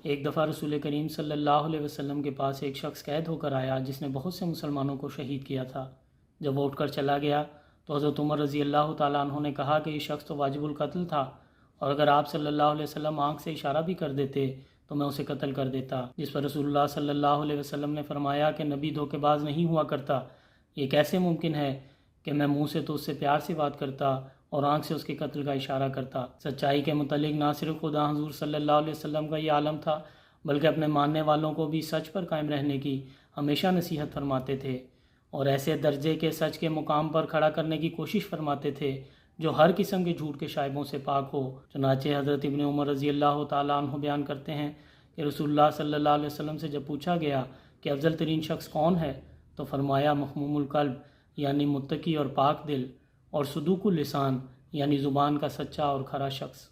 ایک دفعہ رسول کریم صلی اللہ علیہ وسلم کے پاس ایک شخص قید ہو کر آیا جس نے بہت سے مسلمانوں کو شہید کیا تھا۔ جب وہ اٹھ کر چلا گیا تو حضرت عمر رضی اللہ تعالیٰ عنہ نے کہا کہ یہ شخص تو واجب القتل تھا، اور اگر آپ صلی اللہ علیہ وسلم آنکھ سے اشارہ بھی کر دیتے تو میں اسے قتل کر دیتا۔ جس پر رسول اللہ صلی اللہ علیہ وسلم نے فرمایا کہ نبی دھوکے باز نہیں ہوا کرتا، یہ کیسے ممکن ہے کہ میں منہ سے تو اس سے پیار سے بات کرتا اور آنکھ سے اس کے قتل کا اشارہ کرتا۔ سچائی کے متعلق نہ صرف خدا حضور صلی اللہ علیہ وسلم کا یہ عالم تھا بلکہ اپنے ماننے والوں کو بھی سچ پر قائم رہنے کی ہمیشہ نصیحت فرماتے تھے، اور ایسے درجے کے سچ کے مقام پر کھڑا کرنے کی کوشش فرماتے تھے جو ہر قسم کے جھوٹ کے شائبوں سے پاک ہو۔ چنانچہ حضرت ابن عمر رضی اللہ تعالیٰ عنہ بیان کرتے ہیں کہ رسول اللہ صلی اللہ علیہ وسلم سے جب پوچھا گیا کہ افضل ترین شخص کون ہے تو فرمایا محموم القلب یعنی متقی اور پاک دل، اور صدوق اللسان یعنی زبان کا سچا اور کھرا شخص۔